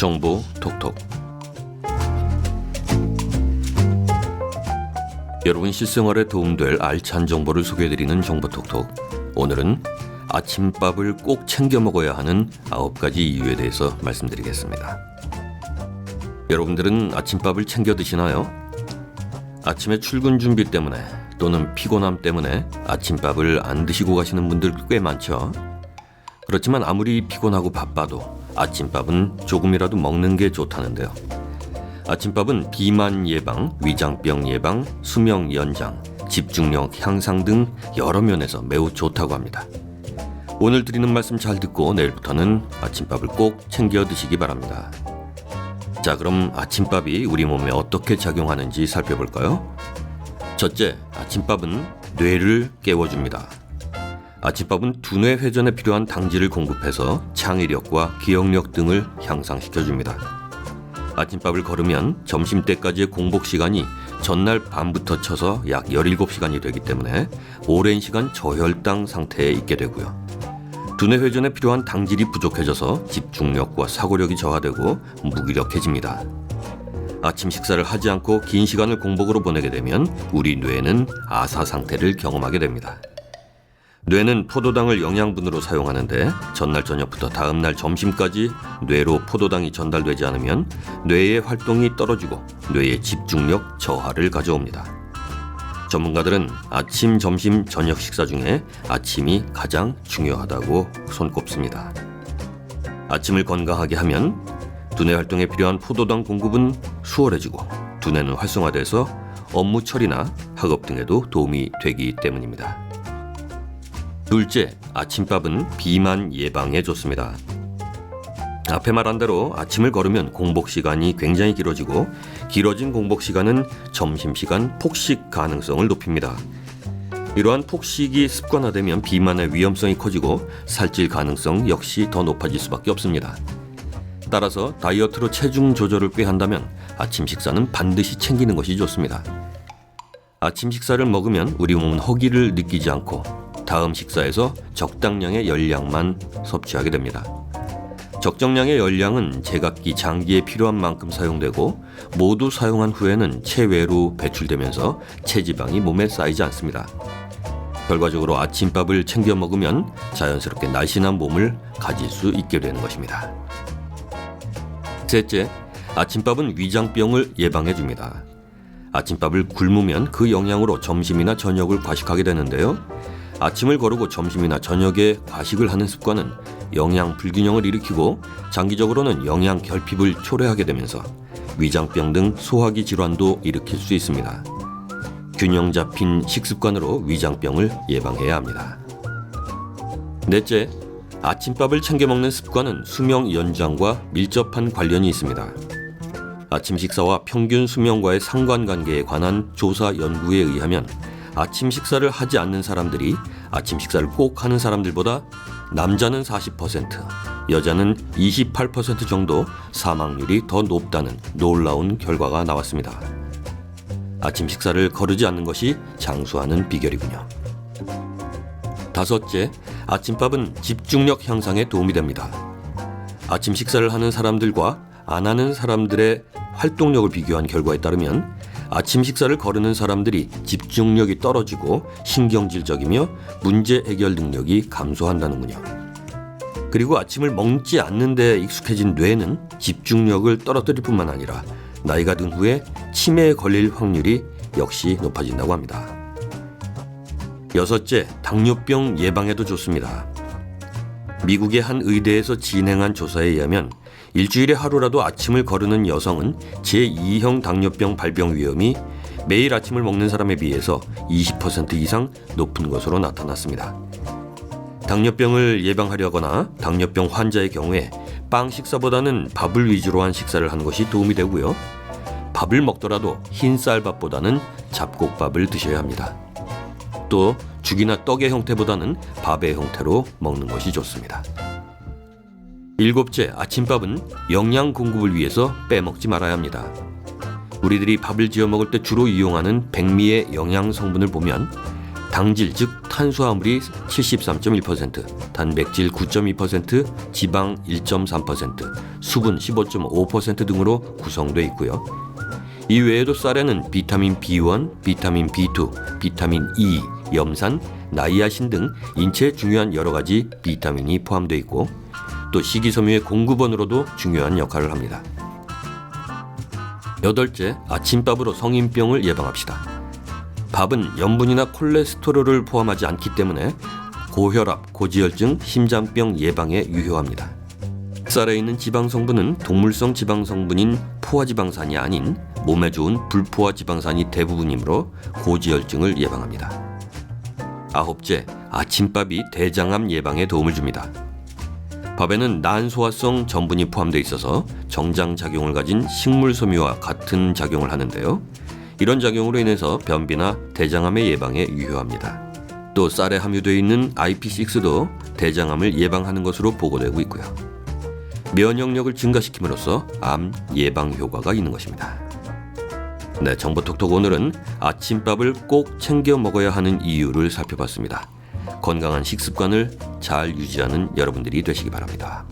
정보 톡톡. 여러분 실생활에 도움될 알찬 정보를 소개해드리는 정보 톡톡. 오늘은 아침밥을 꼭 챙겨 먹어야 하는 9가지 이유에 대해서 말씀드리겠습니다. 여러분들은 아침밥을 챙겨 드시나요? 아침에 출근 준비 때문에 또는 피곤함 때문에 아침밥을 안 드시고 가시는 분들 꽤 많죠. 그렇지만 아무리 피곤하고 바빠도 아침밥은 조금이라도 먹는 게 좋다는데요. 아침밥은 비만 예방, 위장병 예방, 수명 연장, 집중력 향상 등 여러 면에서 매우 좋다고 합니다. 오늘 드리는 말씀 잘 듣고 내일부터는 아침밥을 꼭 챙겨 드시기 바랍니다. 자, 그럼 아침밥이 우리 몸에 어떻게 작용하는지 살펴볼까요? 첫째, 아침밥은 뇌를 깨워줍니다. 아침밥은 두뇌 회전에 필요한 당질을 공급해서 창의력과 기억력 등을 향상시켜줍니다. 아침밥을 거르면 점심때까지의 공복 시간이 전날 밤부터 쳐서 약 17시간이 되기 때문에 오랜 시간 저혈당 상태에 있게 되고요. 두뇌 회전에 필요한 당질이 부족해져서 집중력과 사고력이 저하되고 무기력해집니다. 아침 식사를 하지 않고 긴 시간을 공복으로 보내게 되면 우리 뇌는 아사 상태를 경험하게 됩니다. 뇌는 포도당을 영양분으로 사용하는데 전날 저녁부터 다음날 점심까지 뇌로 포도당이 전달되지 않으면 뇌의 활동이 떨어지고 뇌의 집중력 저하를 가져옵니다. 전문가들은 아침, 점심, 저녁 식사 중에 아침이 가장 중요하다고 손꼽습니다. 아침을 건강하게 하면 두뇌 활동에 필요한 포도당 공급은 수월해지고 두뇌는 활성화돼서 업무 처리나 학업 등에도 도움이 되기 때문입니다. 둘째, 아침밥은 비만 예방에 좋습니다. 앞에 말한 대로 아침을 거르면 공복 시간이 굉장히 길어지고 길어진 공복 시간은 점심시간 폭식 가능성을 높입니다. 이러한 폭식이 습관화되면 비만의 위험성이 커지고 살찔 가능성 역시 더 높아질 수밖에 없습니다. 따라서 다이어트로 체중 조절을 꾀한다면 아침 식사는 반드시 챙기는 것이 좋습니다. 아침 식사를 먹으면 우리 몸은 허기를 느끼지 않고 다음 식사에서 적당량의 열량만 섭취하게 됩니다. 적정량의 열량은 제각기 장기에 필요한 만큼 사용되고 모두 사용한 후에는 체외로 배출되면서 체지방이 몸에 쌓이지 않습니다. 결과적으로 아침밥을 챙겨 먹으면 자연스럽게 날씬한 몸을 가질 수 있게 되는 것입니다. 셋째, 아침밥은 위장병을 예방해줍니다. 아침밥을 굶으면 그 영양으로 점심이나 저녁을 과식하게 되는데요. 아침을 거르고 점심이나 저녁에 과식을 하는 습관은 영양 불균형을 일으키고 장기적으로는 영양 결핍을 초래하게 되면서 위장병 등 소화기 질환도 일으킬 수 있습니다. 균형 잡힌 식습관으로 위장병을 예방해야 합니다. 넷째, 아침밥을 챙겨 먹는 습관은 수명 연장과 밀접한 관련이 있습니다. 아침 식사와 평균 수명과의 상관관계에 관한 조사 연구에 의하면 아침 식사를 하지 않는 사람들이 아침 식사를 꼭 하는 사람들보다 남자는 40%, 여자는 28% 정도 사망률이 더 높다는 놀라운 결과가 나왔습니다. 아침 식사를 거르지 않는 것이 장수하는 비결이군요. 다섯째, 아침밥은 집중력 향상에 도움이 됩니다. 아침 식사를 하는 사람들과 안 하는 사람들의 활동력을 비교한 결과에 따르면 아침 식사를 거르는 사람들이 집중력이 떨어지고 신경질적이며 문제 해결 능력이 감소한다는군요. 그리고 아침을 먹지 않는 데 익숙해진 뇌는 집중력을 떨어뜨릴 뿐만 아니라 나이가 든 후에 치매에 걸릴 확률이 역시 높아진다고 합니다. 여섯째, 당뇨병 예방에도 좋습니다. 미국의 한 의대에서 진행한 조사에 의하면 일주일에 하루라도 아침을 거르는 여성은 제2형 당뇨병 발병 위험이 매일 아침을 먹는 사람에 비해서 20% 이상 높은 것으로 나타났습니다. 당뇨병을 예방하려거나 당뇨병 환자의 경우에 빵 식사보다는 밥을 위주로 한 식사를 하는 것이 도움이 되고요. 밥을 먹더라도 흰 쌀밥보다는 잡곡밥을 드셔야 합니다. 또 죽이나 떡의 형태보다는 밥의 형태로 먹는 것이 좋습니다. 일곱째, 아침밥은 영양 공급을 위해서 빼먹지 말아야 합니다. 우리들이 밥을 지어 먹을 때 주로 이용하는 백미의 영양 성분을 보면 당질 즉 탄수화물이 73.1%, 단백질 9.2%, 지방 1.3%, 수분 15.5% 등으로 구성되어 있고요. 이 외에도 쌀에는 비타민 B1, 비타민 B2, 비타민 E, 염산, 나이아신 등 인체에 중요한 여러 가지 비타민이 포함되어 있고 또 식이섬유의 공급원으로도 중요한 역할을 합니다. 여덟째, 아침밥으로 성인병을 예방합시다. 밥은 염분이나 콜레스테롤을 포함하지 않기 때문에 고혈압, 고지혈증, 심장병 예방에 유효합니다. 쌀에 있는 지방 성분은 동물성 지방 성분인 포화지방산이 아닌 몸에 좋은 불포화 지방산이 대부분이므로 고지혈증을 예방합니다. 아홉째, 아침밥이 대장암 예방에 도움을 줍니다. 밥에는 난소화성 전분이 포함되어 있어서 정장작용을 가진 식물섬유와 같은 작용을 하는데요. 이런 작용으로 인해서 변비나 대장암의 예방에 유효합니다. 또 쌀에 함유되어 있는 IP6도 대장암을 예방하는 것으로 보고되고 있고요. 면역력을 증가시킴으로써 암 예방 효과가 있는 것입니다. 네, 정보톡톡 오늘은 아침밥을 꼭 챙겨 먹어야 하는 이유를 살펴봤습니다. 건강한 식습관을 잘 유지하는 여러분들이 되시기 바랍니다.